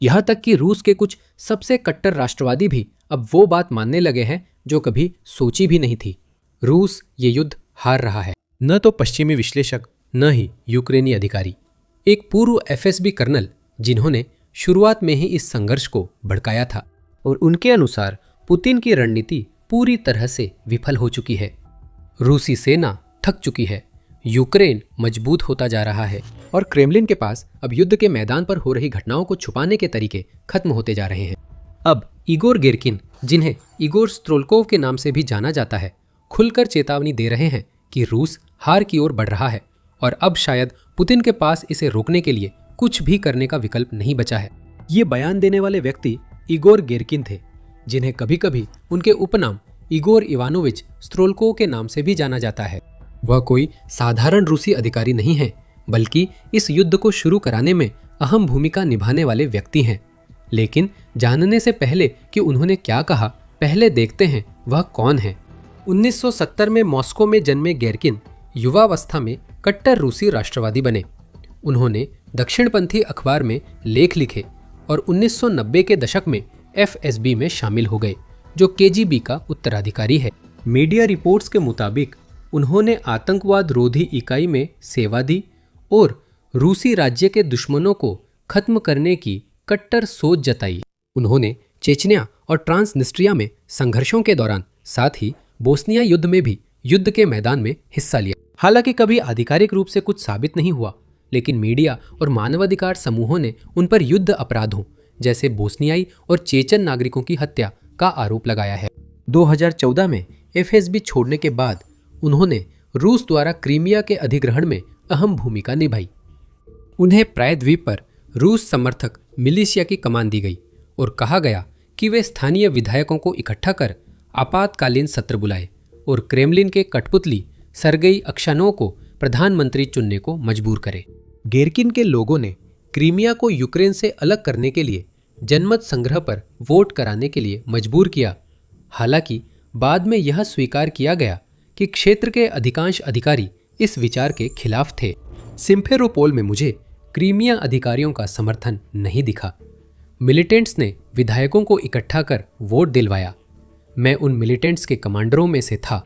यहाँ तक कि रूस के कुछ सबसे कट्टर राष्ट्रवादी भी अब वो बात मानने लगे हैं जो कभी सोची भी नहीं थी। रूस ये युद्ध हार रहा है। न तो पश्चिमी विश्लेषक, न ही यूक्रेनी अधिकारी। एक पूर्व एफएसबी कर्नल जिन्होंने शुरुआत में ही इस संघर्ष को भड़काया था, और उनके अनुसार पुतिन की रणनीति पूरी तरह से विफल हो चुकी है। रूसी सेना थक चुकी है, यूक्रेन मजबूत होता जा रहा है और क्रेमलिन के पास अब युद्ध के मैदान पर हो रही घटनाओं को छुपाने के तरीके खत्म होते जा रहे हैं। अब इगोर गेरकिन, जिन्हें इगोर स्ट्रोलकोव के नाम से भी जाना जाता है, खुलकर चेतावनी दे रहे हैं कि रूस हार की ओर बढ़ रहा है और अब शायद पुतिन के पास इसे रोकने के लिए कुछ भी करने का विकल्प नहीं बचा है। ये बयान देने वाले व्यक्ति इगोर गेरकिन थे, जिन्हें कभी कभी उनके उपनाम इगोर इवानोविच स्ट्रोलकोव के नाम से भी जाना जाता है। वह कोई साधारण रूसी अधिकारी नहीं है, बल्कि इस युद्ध को शुरू कराने में अहम भूमिका निभाने वाले व्यक्ति हैं। लेकिन जानने से पहले कि उन्होंने क्या कहा, पहले देखते हैं वह कौन है। 1970 में मॉस्को में जन्मे गेरकिन युवावस्था में कट्टर रूसी राष्ट्रवादी बने। उन्होंने दक्षिणपंथी अखबार में लेख लिखे और 1990 के दशक में एफएसबी में शामिल हो गए, जो केजीबी का उत्तराधिकारी है। मीडिया रिपोर्ट्स के मुताबिक उन्होंने आतंकवाद रोधी इकाई में सेवा दी और रूसी राज्य के दुश्मनों को खत्म करने की कट्टर सोच जताई। उन्होंने चेचन्या और ट्रांसनिस्ट्रिया में संघर्षों के दौरान, साथ ही बोस्निया युद्ध में भी युद्ध के मैदान में हिस्सा लिया। हालांकि कभी आधिकारिक रूप से कुछ साबित नहीं हुआ, लेकिन मीडिया और मानवाधिकार समूहों ने उन पर युद्ध अपराधों जैसे बोस्नियाई और चेचन नागरिकों की हत्या का आरोप लगाया है। 2014 में एफएसबी छोड़ने के बाद उन्होंने रूस द्वारा क्रीमिया के अधिग्रहण में अहम भूमिका निभाई। उन्हें प्रायद्वीप पर रूस समर्थक मिलिशिया की कमान दी गई और कहा गया कि वे स्थानीय विधायकों को इकट्ठा कर आपातकालीन सत्र बुलाए और क्रेमलिन के कठपुतली सरगेई अक्शानोव को प्रधानमंत्री चुनने को मजबूर करे। गेरकिन के लोगों ने क्रीमिया को यूक्रेन से अलग करने के लिए जनमत संग्रह पर वोट कराने के लिए मजबूर किया। हालांकि बाद में यह स्वीकार किया गया कि क्षेत्र के अधिकांश अधिकारी इस विचार के खिलाफ थे। सिम्फेरोपोल में मुझे क्रीमिया अधिकारियों का समर्थन नहीं दिखा। मिलिटेंट्स ने विधायकों को इकट्ठा कर वोट दिलवाया। मैं उन मिलिटेंट्स के कमांडरों में से था।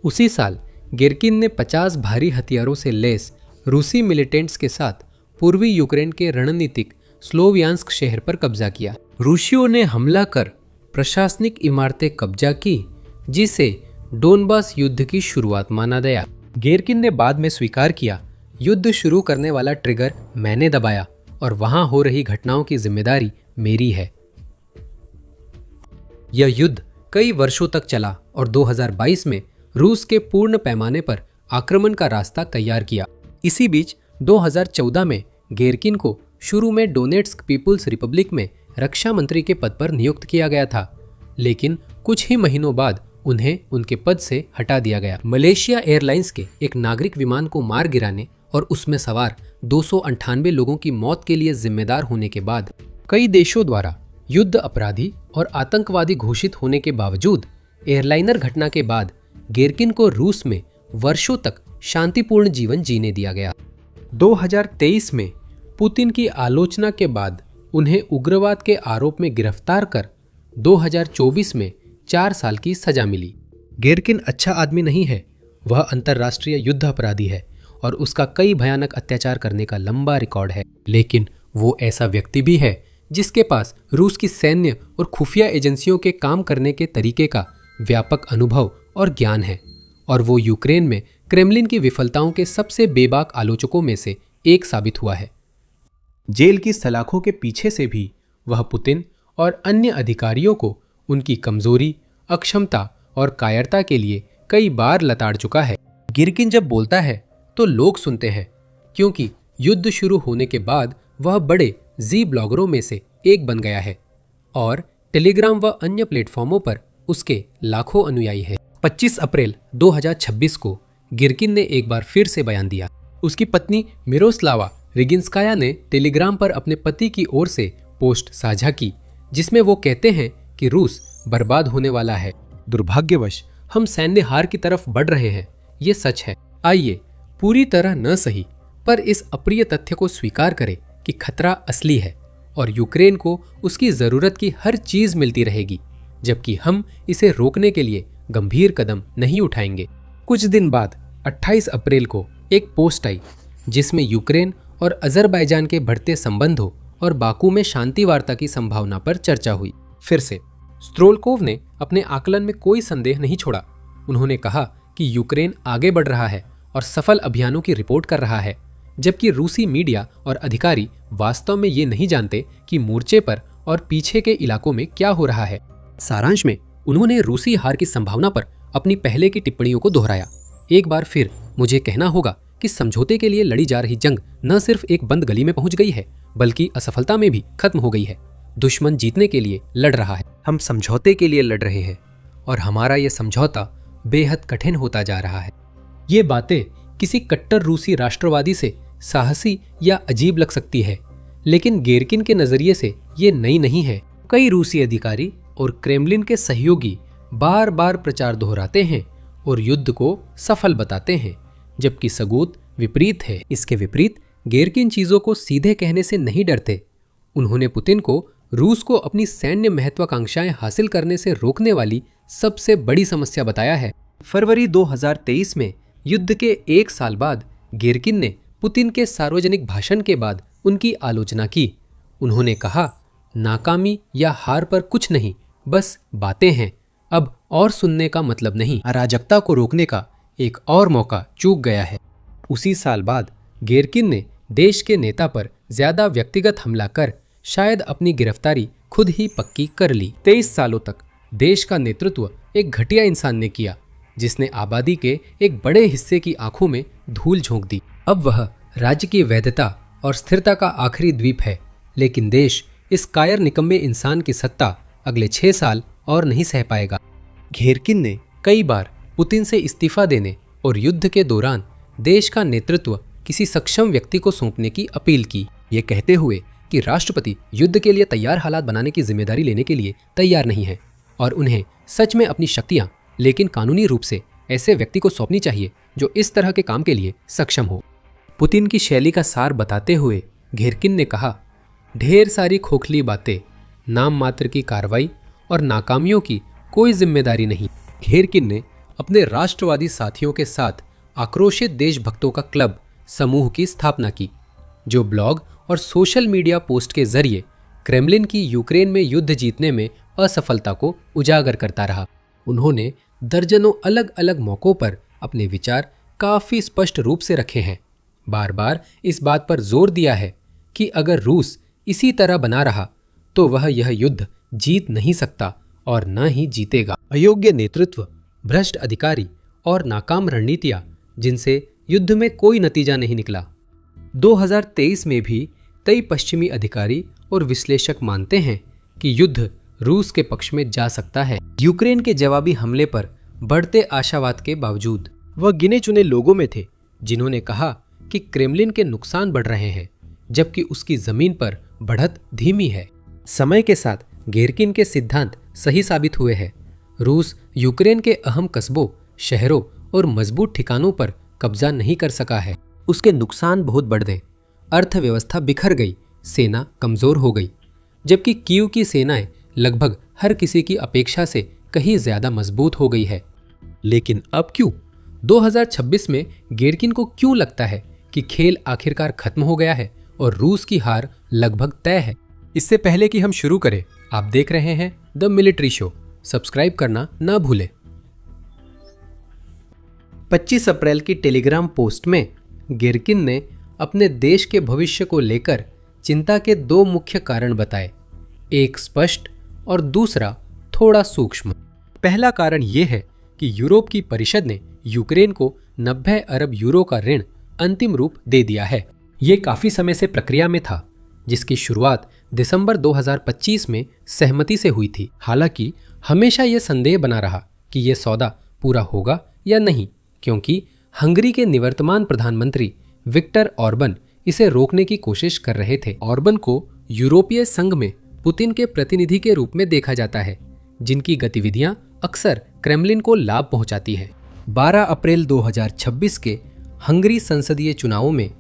उसी साल गेरकिन ने 50 भारी हथियारों से लैस रूसी मिलिटेंट्स के साथ पूर्वी यूक्रेन के रणनीतिक स्लोवियांस्क शहर पर कब्जा किया। रूसियों ने हमला कर प्रशासनिक इमारतें कब्जा की, जिसे डोनबास युद्ध की शुरुआत माना गया। गेरकिन ने बाद में स्वीकार किया, युद्ध शुरू करने वाला ट्रिगर मैंने दबाया और वहां हो रही घटनाओं की जिम्मेदारी मेरी है। यह युद्ध कई वर्षों तक चला और 2022 में रूस के पूर्ण पैमाने पर आक्रमण का रास्ता तैयार किया। इसी बीच 2014 में गेरकिन को शुरू में डोनेट्स्क पीपुल्स रिपब्लिक में रक्षा मंत्री के पद पर नियुक्त किया गया था, लेकिन कुछ ही महीनों बाद उन्हें उनके पद से हटा दिया गया। मलेशिया एयरलाइंस के एक नागरिक विमान को मार गिराने और उसमें सवार 298 लोगों की मौत के लिए जिम्मेदार होने के बाद कई देशों द्वारा युद्ध अपराधी और आतंकवादी घोषित होने के बावजूद एयरलाइनर घटना के बाद गेरकिन को रूस में वर्षों तक शांतिपूर्ण जीवन जीने दिया गया। 2023 में पुतिन की आलोचना के बाद उन्हें उग्रवाद के आरोप में गिरफ्तार कर 2024 में 4 साल की सजा मिली। गेरकिन अच्छा आदमी नहीं है, वह अंतर्राष्ट्रीय युद्ध अपराधी है और उसका कई भयानक अत्याचार करने का लंबा रिकॉर्ड है। लेकिन वो ऐसा व्यक्ति भी है जिसके पास रूस की सैन्य और खुफिया एजेंसियों के काम करने के तरीके का व्यापक अनुभव और ज्ञान है, और वो यूक्रेन में क्रेमलिन की विफलताओं के सबसे बेबाक आलोचकों में से एक साबित हुआ है। जेल की सलाखों के पीछे से भी वह पुतिन और अन्य अधिकारियों को उनकी कमजोरी, अक्षमता और कायरता के लिए कई बार लताड़ चुका है। गेरकिन जब बोलता है तो लोग सुनते हैं, क्योंकि युद्ध शुरू होने के बाद वह बड़े जी ब्लॉगरों में से एक बन गया है और टेलीग्राम व अन्य प्लेटफॉर्मों पर उसके लाखों अनुयायी हैं। 25 अप्रैल 2026 को गेरकिन ने एक बार फिर से बयान दिया। उसकी पत्नी मिरोस्लावा रिगिंस्काया ने टेलीग्राम पर अपने पति की ओर से पोस्ट साझा की, जिसमें वो कहते हैं कि रूस बर्बाद होने वाला है। दुर्भाग्यवश हम सैन्य हार की तरफ बढ़ रहे हैं, ये सच है। आइए पूरी तरह न सही पर इस अप्रिय तथ्य को स्वीकार करें कि खतरा असली है और यूक्रेन को उसकी जरूरत की हर चीज मिलती रहेगी, जबकि हम इसे रोकने के लिए गंभीर कदम नहीं उठाएंगे। कुछ दिन बाद 28 अप्रैल को एक पोस्ट आई जिसमें यूक्रेन और अजरबैजान के बढ़ते संबंधों और बाकू में शांति वार्ता की संभावना पर चर्चा हुई। फिर से स्ट्रोलकोव ने अपने आकलन में कोई संदेह नहीं छोड़ा। उन्होंने कहा कि यूक्रेन आगे बढ़ रहा है और सफल अभियानों की रिपोर्ट कर रहा है, जबकि रूसी मीडिया और अधिकारी वास्तव में ये नहीं जानते कि मोर्चे पर और पीछे के इलाकों में क्या हो रहा है। सारांश में उन्होंने रूसी हार की संभावना पर अपनी पहले की टिप्पणियों को दोहराया। एक बार फिर मुझे कहना होगा कि समझौते के लिए लड़ी जा रही जंग न सिर्फ एक बंद गली में पहुंच गई है, बल्कि असफलता में भी खत्म हो गई है। दुश्मन जीतने के लिए लड़ रहा है, हम समझौते के लिए लड़ रहे हैं और हमारा यह समझौता बेहद कठिन होता जा रहा है। ये बातें किसी कट्टर रूसी राष्ट्रवादी से साहसी या अजीब लग सकती है, लेकिन गेरकिन के नजरिए से ये नई नहीं है। कई रूसी अधिकारी और क्रेमलिन के सहयोगी बार बार प्रचार दोहराते हैं और युद्ध को सफल बताते हैं, जबकि सबूत विपरीत है। इसके विपरीत गेरकिन चीजों को सीधे कहने से नहीं डरते। उन्होंने पुतिन को रूस को अपनी सैन्य महत्वाकांक्षाएं हासिल करने से रोकने वाली सबसे बड़ी समस्या बताया है। फरवरी 2023 में युद्ध के एक साल बाद गेरकिन ने पुतिन के सार्वजनिक भाषण के बाद उनकी आलोचना की। उन्होंने कहा, नाकामी या हार पर कुछ नहीं, बस बातें हैं। अब और सुनने का मतलब नहीं, अराजकता को रोकने का एक और मौका चूक गया है। उसी साल बाद गेरकिन ने देश के नेता पर ज्यादा व्यक्तिगत हमला कर शायद अपनी गिरफ्तारी खुद ही पक्की कर ली। 23 सालों तक देश का नेतृत्व एक घटिया इंसान ने किया, जिसने आबादी के एक बड़े हिस्से की आंखों में धूल झोंक दी। अब वह राज्य की वैधता और स्थिरता का आखिरी द्वीप है, लेकिन देश इस कायर निकम्मे इंसान की सत्ता अगले 6 साल और नहीं सह पाएगा। गेरकिन ने कई बार पुतिन से इस्तीफा देने और युद्ध के दौरान देश का नेतृत्व किसी सक्षम व्यक्ति को सौंपने की अपील की, ये कहते हुए कि राष्ट्रपति युद्ध के लिए तैयार हालात बनाने की जिम्मेदारी लेने के लिए तैयार नहीं है और उन्हें सच में अपनी शक्तियां, लेकिन कानूनी रूप से ऐसे व्यक्ति को सौंपनी चाहिए जो इस तरह के काम के लिए सक्षम हो। पुतिन की शैली का सार बताते हुए गेरकिन ने कहा, ढेर सारी खोखली बातें, नाम मात्र की कार्रवाई और नाकामियों की कोई जिम्मेदारी नहीं। गेरकिन ने अपने राष्ट्रवादी साथियों के साथ आक्रोशित देशभक्तों का क्लब समूह की स्थापना की, जो ब्लॉग और सोशल मीडिया पोस्ट के जरिए क्रेमलिन की यूक्रेन में युद्ध जीतने में असफलता को उजागर करता रहा। उन्होंने दर्जनों अलग अलग मौकों पर अपने विचार काफी स्पष्ट रूप से रखे हैं, बार बार इस बात पर जोर दिया है कि अगर रूस इसी तरह बना रहा तो वह यह युद्ध जीत नहीं सकता और न ही जीतेगा। अयोग्य नेतृत्व, भ्रष्ट अधिकारी और नाकाम रणनीतियां, जिनसे युद्ध में कोई नतीजा नहीं निकला। 2023 में भी कई पश्चिमी अधिकारी और विश्लेषक मानते हैं कि युद्ध रूस के पक्ष में जा सकता है। यूक्रेन के जवाबी हमले पर बढ़ते आशावाद के बावजूद वह गिने चुने लोगों में थे जिन्होंने कहा कि क्रेमलिन के नुकसान बढ़ रहे हैं, जबकि उसकी जमीन पर बढ़त धीमी है। समय के साथ गेरकिन के सिद्धांत सही साबित हुए हैं। रूस यूक्रेन के अहम कस्बों, शहरों और मजबूत ठिकानों पर कब्जा नहीं कर सका है। उसके नुकसान बहुत बढ़ गए, अर्थव्यवस्था बिखर गई, सेना कमजोर हो गई, जबकि कीव की सेनाएं लगभग हर किसी की अपेक्षा से कहीं ज्यादा मजबूत हो गई है। लेकिन अब क्यों? 2026 में गेरकिन को क्यों लगता है कि खेल आखिरकार खत्म हो गया है और रूस की हार लगभग तय है? इससे पहले कि हम शुरू करें, आप देख रहे हैं द मिलिट्री शो। सब्सक्राइब करना ना भूलें। 25 अप्रैल की टेलीग्राम पोस्ट में गेरकिन ने अपने देश के भविष्य को लेकर चिंता के 2 मुख्य कारण बताए, एक स्पष्ट और दूसरा थोड़ा सूक्ष्म। पहला कारण यह है कि यूरोप की परिषद ने यूक्रेन को 90 अरब यूरो का ऋण अंतिम रूप दे दिया है। ये काफी समय से प्रक्रिया में था, जिसकी शुरुआत दिसंबर 2025 में सहमति से हुई थी। हालांकि हमेशा यह संदेह बना रहा कि यह सौदा पूरा होगा या नहीं, क्योंकि हंगरी के निवर्तमान प्रधानमंत्री विक्टर ऑर्बन इसे रोकने की कोशिश कर रहे थे। ऑर्बन को यूरोपीय संघ में पुतिन के प्रतिनिधि के रूप में देखा जाता है, जिनकी गतिविधियां अक्सर क्रेमलिन को लाभ पहुंचाती है। 12 अप्रैल 2026 के हंगरी संसदीय चुनावों में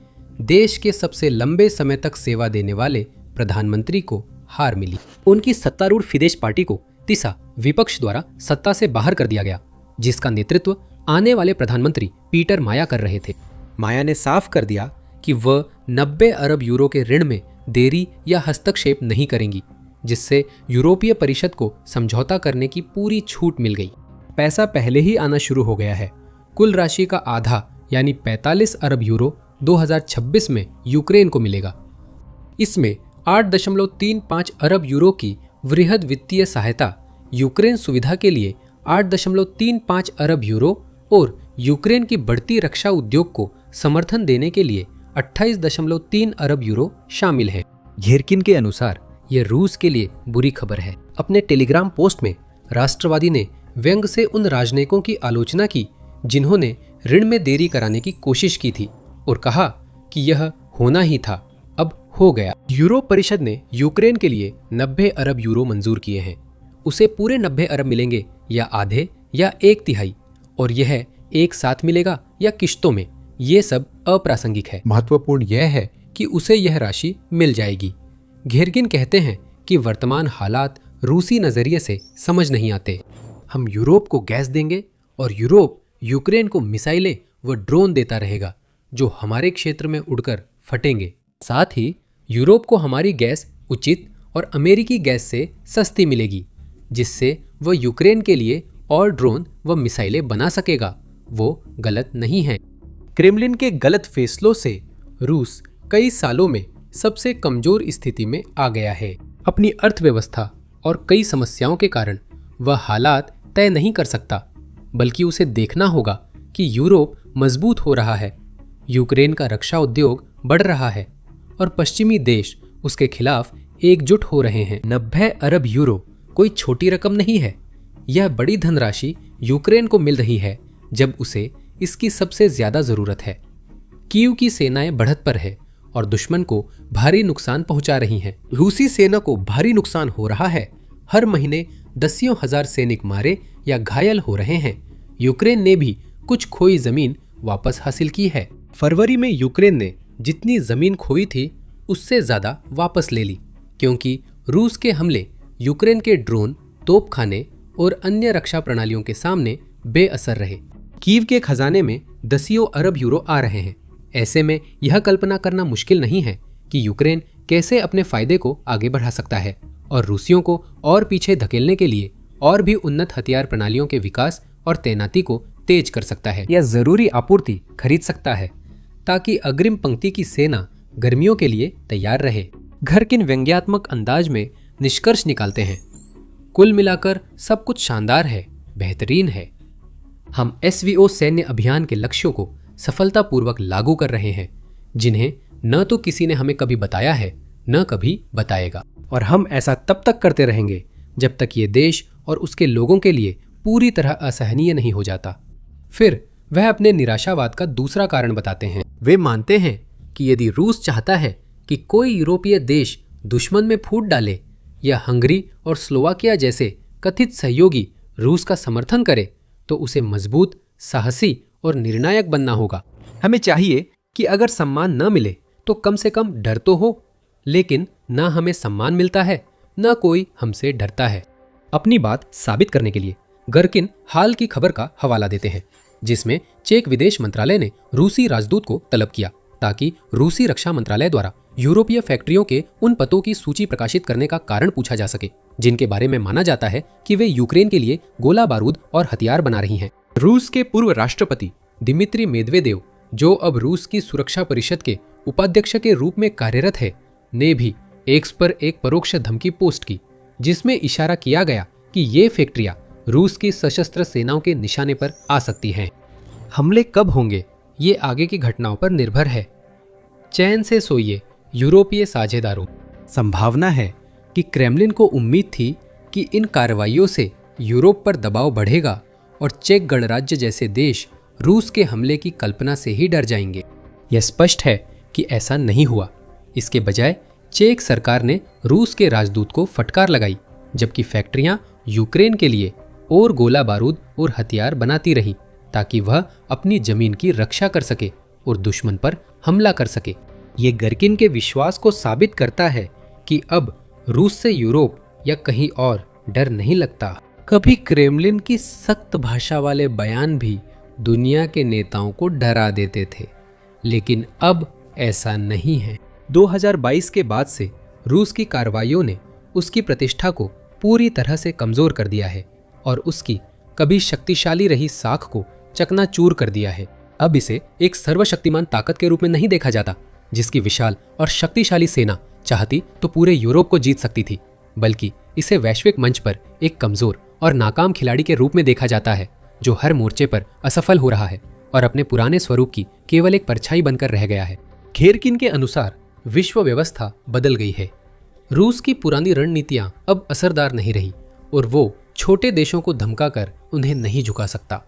देश के सबसे लंबे समय तक सेवा देने वाले प्रधानमंत्री को हार मिली। उनकी सत्तारूढ़ फिदेश पार्टी को तीसा विपक्ष द्वारा सत्ता से बाहर कर दिया गया, जिसका नेतृत्व आने वाले प्रधानमंत्री पीटर माया कर रहे थे। माया ने साफ कर दिया कि वह 90 अरब यूरो के ऋण में देरी या हस्तक्षेप नहीं करेंगी, जिससे यूरोपीय परिषद को समझौता करने की पूरी छूट मिल गई। पैसा पहले ही आना शुरू हो गया है। कुल राशि का आधा यानी 45 अरब यूरो 2026 में यूक्रेन को मिलेगा। इसमें 8.35 अरब यूरो की वृहद वित्तीय सहायता, यूक्रेन सुविधा के लिए 8.35 अरब यूरो और यूक्रेन की बढ़ती रक्षा उद्योग को समर्थन देने के लिए 28.3 अरब यूरो शामिल है। घेरकिन के अनुसार यह रूस के लिए बुरी खबर है। अपने टेलीग्राम पोस्ट में राष्ट्रवादी ने व्यंग से उन राजनयिकों की आलोचना की जिन्होंने ऋण में देरी कराने की कोशिश की थी और कहा कि यह होना ही था, अब हो गया। यूरोप परिषद ने यूक्रेन के लिए 90 अरब यूरो मंजूर किए हैं। उसे पूरे 90 अरब मिलेंगे या आधे या एक तिहाई, और यह एक साथ मिलेगा या किश्तों में, ये सब अप्रासंगिक है। महत्वपूर्ण यह है कि उसे यह राशि मिल जाएगी। घेरगिन कहते हैं कि वर्तमान हालात रूसी नजरिए से समझ नहीं आते। हम यूरोप को गैस देंगे और यूरोप यूक्रेन को मिसाइलें व ड्रोन देता रहेगा जो हमारे क्षेत्र में उड़कर फटेंगे। साथ ही यूरोप को हमारी गैस उचित और अमेरिकी गैस से सस्ती मिलेगी, जिससे वह यूक्रेन के लिए और ड्रोन व मिसाइलें बना सकेगा। वो गलत नहीं है। क्रेमलिन के गलत फैसलों से रूस कई सालों में सबसे कमजोर स्थिति में आ गया है। अपनी अर्थव्यवस्था और कई समस्याओं के कारण वह हालात तय नहीं कर सकता, बल्कि उसे देखना होगा कि यूरोप मजबूत हो रहा है, यूक्रेन का रक्षा उद्योग बढ़ रहा है और पश्चिमी देश उसके खिलाफ एकजुट हो रहे हैं। 90 अरब यूरो कोई छोटी रकम नहीं है। यह बड़ी धनराशि यूक्रेन को मिल रही है जब उसे इसकी सबसे ज्यादा जरूरत है। कीव की सेनाएं बढ़त पर है और दुश्मन को भारी नुकसान पहुंचा रही हैं। रूसी सेना को भारी नुकसान हो रहा है। हर महीने दसियों हजार सैनिक मारे या घायल हो रहे हैं। यूक्रेन ने भी कुछ खोई जमीन वापस हासिल की है। फरवरी में यूक्रेन ने जितनी जमीन खोई थी उससे ज्यादा वापस ले ली, क्योंकि रूस के हमले यूक्रेन के ड्रोन, तोपखाने और अन्य रक्षा प्रणालियों के सामने बेअसर रहे। कीव के खजाने में दसियों अरब यूरो आ रहे हैं। ऐसे में यह कल्पना करना मुश्किल नहीं है कि यूक्रेन कैसे अपने फायदे को आगे बढ़ा सकता है और रूसियों को और पीछे धकेलने के लिए और भी उन्नत हथियार प्रणालियों के विकास और तैनाती को तेज कर सकता है या जरूरी आपूर्ति खरीद सकता है, ताकि अग्रिम पंक्ति की सेना गर्मियों के लिए तैयार रहे। घरकिन व्यंग्यात्मक अंदाज में निष्कर्ष निकालते हैं, कुल मिलाकर सब कुछ शानदार है, बेहतरीन है। हम एसवीओ सैन्य अभियान के लक्ष्यों को सफलतापूर्वक लागू कर रहे हैं, जिन्हें न तो किसी ने हमें कभी बताया है न कभी बताएगा, और हम ऐसा तब तक करते रहेंगे जब तक ये देश और उसके लोगों के लिए पूरी तरह असहनीय नहीं हो जाता। फिर वह अपने निराशावाद का दूसरा कारण बताते हैं। वे मानते हैं कि यदि रूस चाहता है कि कोई यूरोपीय देश दुश्मन में फूट डाले या हंगरी और स्लोवाकिया जैसे कथित सहयोगी रूस का समर्थन करे, तो उसे मजबूत, साहसी और निर्णायक बनना होगा। हमें चाहिए कि अगर सम्मान न मिले तो कम से कम डर तो हो, लेकिन ना हमें सम्मान मिलता है न कोई हमसे डरता है। अपनी बात साबित करने के लिए गर्किन हाल की खबर का हवाला देते हैं, जिसमें चेक विदेश मंत्रालय ने रूसी राजदूत को तलब किया ताकि रूसी रक्षा मंत्रालय द्वारा यूरोपीय फैक्ट्रियों के उन पतों की सूची प्रकाशित करने का कारण पूछा जा सके जिनके बारे में माना जाता है कि वे यूक्रेन के लिए गोला बारूद और हथियार बना रही हैं। रूस के पूर्व राष्ट्रपति दिमित्री मेदवेदेव, जो अब रूस की सुरक्षा परिषद के उपाध्यक्ष के रूप में कार्यरत है, ने भी एक्स पर एक परोक्ष धमकी पोस्ट की, जिसमें इशारा किया गया कि ये फैक्ट्रियां रूस की सशस्त्र सेनाओं के निशाने पर आ सकती हैं। हमले कब होंगे ये आगे की घटनाओं पर निर्भर है। चैन से सोइए यूरोपीय साझेदारों। संभावना है कि क्रेमलिन को उम्मीद थी कि इन कार्रवाइयों से यूरोप पर दबाव बढ़ेगा और चेक गणराज्य जैसे देश रूस के हमले की कल्पना से ही डर जाएंगे। यह स्पष्ट है कि ऐसा नहीं हुआ। इसके बजाय चेक सरकार ने रूस के राजदूत को फटकार लगाई, जबकि फैक्ट्रियां यूक्रेन के लिए और गोला बारूद और हथियार बनाती रहीं ताकि वह अपनी जमीन की रक्षा कर सके और दुश्मन पर हमला कर सके। ये गर्किन के विश्वास को साबित करता है कि अब रूस से यूरोप या कहीं और डर नहीं लगता। कभी क्रेमलिन की सख्त भाषा वाले बयान भी दुनिया के नेताओं को डरा देते थे, लेकिन अब ऐसा नहीं है। 2022 के बाद से रूस की कार्रवाइयों ने उसकी प्रतिष्ठा को पूरी तरह से कमजोर कर दिया है और उसकी कभी शक्तिशाली रही साख को चकनाचूर कर दिया है। अब इसे एक सर्वशक्तिमान ताकत के रूप में नहीं देखा जाता, जिसकी विशाल और शक्तिशाली सेना चाहती तो पूरे यूरोप को जीत सकती थी, बल्कि इसे वैश्विक मंच पर एक कमजोर और नाकाम खिलाड़ी के रूप में देखा जाता है, जो हर मोर्चे पर असफल हो रहा है और अपने पुराने स्वरूप की केवल एक परछाई बनकर रह गया है। घेरकिन के अनुसार विश्व व्यवस्था बदल गई है। रूस की पुरानी रणनीतियां अब असरदार नहीं रही और वो छोटे देशों को धमकाकर उन्हें नहीं झुका सकता।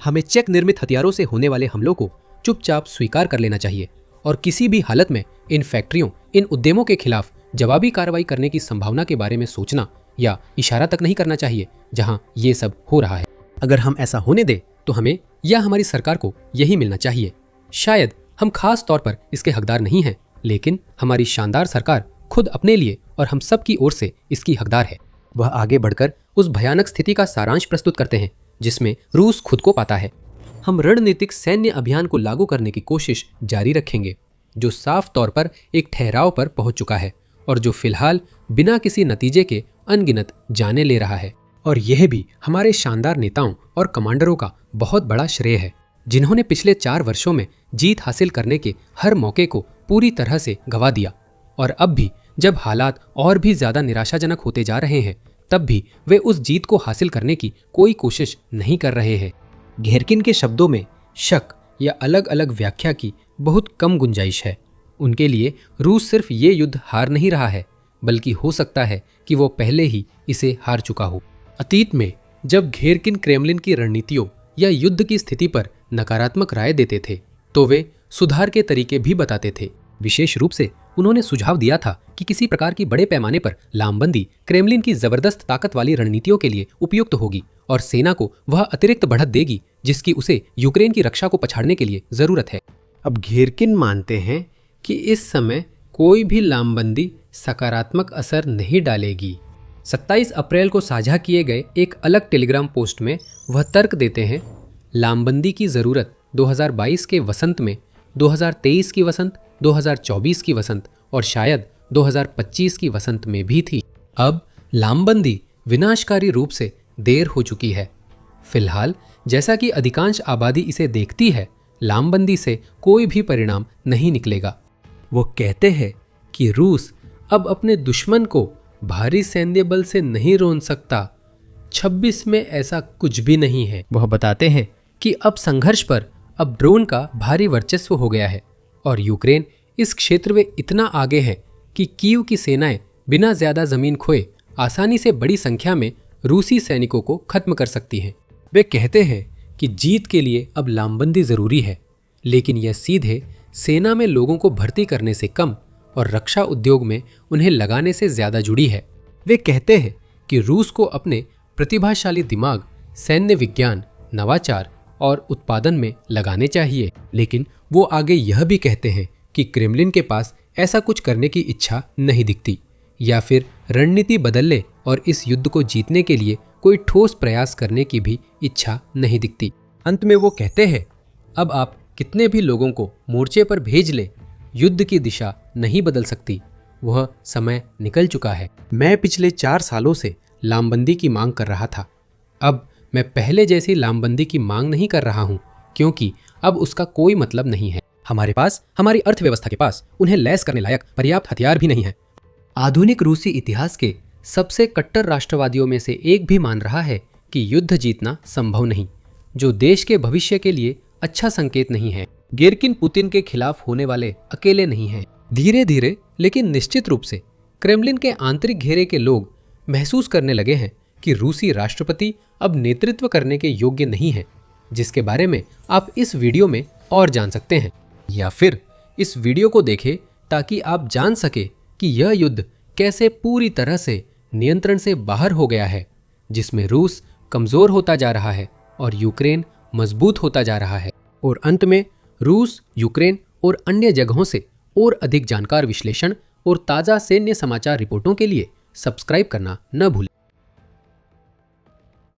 हमें चेक निर्मित हथियारों से होने वाले हमलों को चुपचाप स्वीकार कर लेना चाहिए और किसी भी हालत में इन फैक्ट्रियों, इन उद्यमों के खिलाफ जवाबी कार्रवाई करने की संभावना के बारे में सोचना या इशारा तक नहीं करना चाहिए जहां ये सब हो रहा है। अगर हम ऐसा होने दें तो हमें या हमारी सरकार को यही मिलना चाहिए। शायद हम खास तौर पर इसके हकदार नहीं हैं, लेकिन हमारी शानदार सरकार खुद अपने लिए और हम सब की ओर से इसकी हकदार है। वह आगे बढ़कर उस भयानक स्थिति का सारांश प्रस्तुत करते हैं जिसमें रूस खुद को पाता है। हम रणनीतिक सैन्य अभियान को लागू करने की कोशिश जारी रखेंगे, जो साफ तौर पर एक ठहराव पर पहुंच चुका है और जो फिलहाल बिना किसी नतीजे के अनगिनत जाने ले रहा है। और यह भी हमारे शानदार नेताओं और कमांडरों का बहुत बड़ा श्रेय है, जिन्होंने पिछले 4 वर्षों में जीत हासिल करने के हर मौके को पूरी तरह से गंवा दिया। और अब भी जब हालात और भी ज्यादा निराशाजनक होते जा रहे हैं, तब भी वे उस जीत को हासिल करने की कोई कोशिश नहीं कर रहे हैं। घेरकिन के शब्दों में शक या अलग अलग व्याख्या की बहुत कम गुंजाइश है। उनके लिए रूस सिर्फ ये युद्ध हार नहीं रहा है, बल्कि हो सकता है कि वो पहले ही इसे हार चुका हो। अतीत में जब घेरकिन क्रेमलिन की रणनीतियों या युद्ध की स्थिति पर नकारात्मक राय देते थे, तो वे सुधार के तरीके भी बताते थे। विशेष रूप से उन्होंने सुझाव दिया था कि किसी प्रकार की बड़े पैमाने पर लामबंदी क्रेमलिन की जबरदस्त ताकत वाली रणनीतियों के लिए उपयुक्त होगी और सेना को वह अतिरिक्त बढ़त देगी जिसकी उसे यूक्रेन की रक्षा को पछाड़ने के लिए जरूरत है। अब घेरकिन मानते हैं कि इस समय कोई भी लामबंदी सकारात्मक असर नहीं डालेगी। 27 अप्रैल को साझा किए गए एक अलग टेलीग्राम पोस्ट में वह तर्क देते हैं, लामबंदी की जरूरत 2022 के वसंत में, 2023 की वसंत, 2024 की वसंत और शायद 2025 की वसंत में भी थी। अब लामबंदी विनाशकारी रूप से देर हो चुकी है। फिलहाल जैसा कि अधिकांश आबादी इसे देखती है, लामबंदी से कोई भी परिणाम नहीं निकलेगा। वो कहते हैं कि रूस अब अपने दुश्मन को भारी सैन्य बल से नहीं रोन सकता। 26 में ऐसा कुछ भी नहीं है। वह बताते हैं कि अब संघर्ष पर अब ड्रोन का भारी वर्चस्व हो गया है और यूक्रेन इस क्षेत्र में इतना आगे है कि कीव की सेनाएं बिना ज्यादा जमीन खोए आसानी से बड़ी संख्या में रूसी सैनिकों को खत्म कर सकती हैं। वे कहते हैं कि जीत के लिए अब लामबंदी जरूरी है, लेकिन यह सीधे सेना में लोगों को भर्ती करने से कम और रक्षा उद्योग में उन्हें लगाने से ज्यादा जुड़ी है। वे कहते हैं कि रूस को अपने प्रतिभाशाली दिमाग, सैन्य विज्ञान, नवाचार और उत्पादन में लगाने चाहिए, लेकिन वो आगे यह भी कहते हैं कि क्रेमलिन के पास ऐसा कुछ करने की इच्छा नहीं दिखती या फिर रणनीति बदल ले और इस युद्ध को जीतने के लिए कोई ठोस प्रयास करने की भी इच्छा नहीं दिखती। अंत में वो कहते हैं, अब आप कितने भी लोगों को मोर्चे पर भेज ले, युद्ध की दिशा नहीं बदल सकती। वह समय निकल चुका है। मैं पिछले 4 सालों से लामबंदी की मांग कर रहा था। अब मैं पहले जैसी लामबंदी की मांग नहीं कर रहा हूं, क्योंकि अब उसका कोई मतलब नहीं है। हमारे पास, हमारी अर्थव्यवस्था के पास उन्हें लैस करने लायक पर्याप्त हथियार भी नहीं है। आधुनिक रूसी इतिहास के सबसे कट्टर राष्ट्रवादियों में से एक भी मान रहा है कि युद्ध जीतना संभव नहीं, जो देश के भविष्य के लिए अच्छा संकेत नहीं है। घेरकिन पुतिन के खिलाफ होने वाले अकेले नहीं हैं। धीरे धीरे लेकिन निश्चित रूप से क्रेमलिन के आंतरिक घेरे के लोग महसूस करने लगे हैं कि रूसी राष्ट्रपति अब नेतृत्व करने के योग्य नहीं है, जिसके बारे में आप इस वीडियो में और जान सकते हैं, या फिर इस वीडियो को देखें ताकि आप जान सके कि यह युद्ध कैसे पूरी तरह से नियंत्रण से बाहर हो गया है, जिसमें रूस कमजोर होता जा रहा है और यूक्रेन मजबूत होता जा रहा है। और अंत में रूस, यूक्रेन और अन्य जगहों से और अधिक जानकार विश्लेषण और ताज़ा सैन्य समाचार रिपोर्टों के लिए सब्सक्राइब करना न भूलें।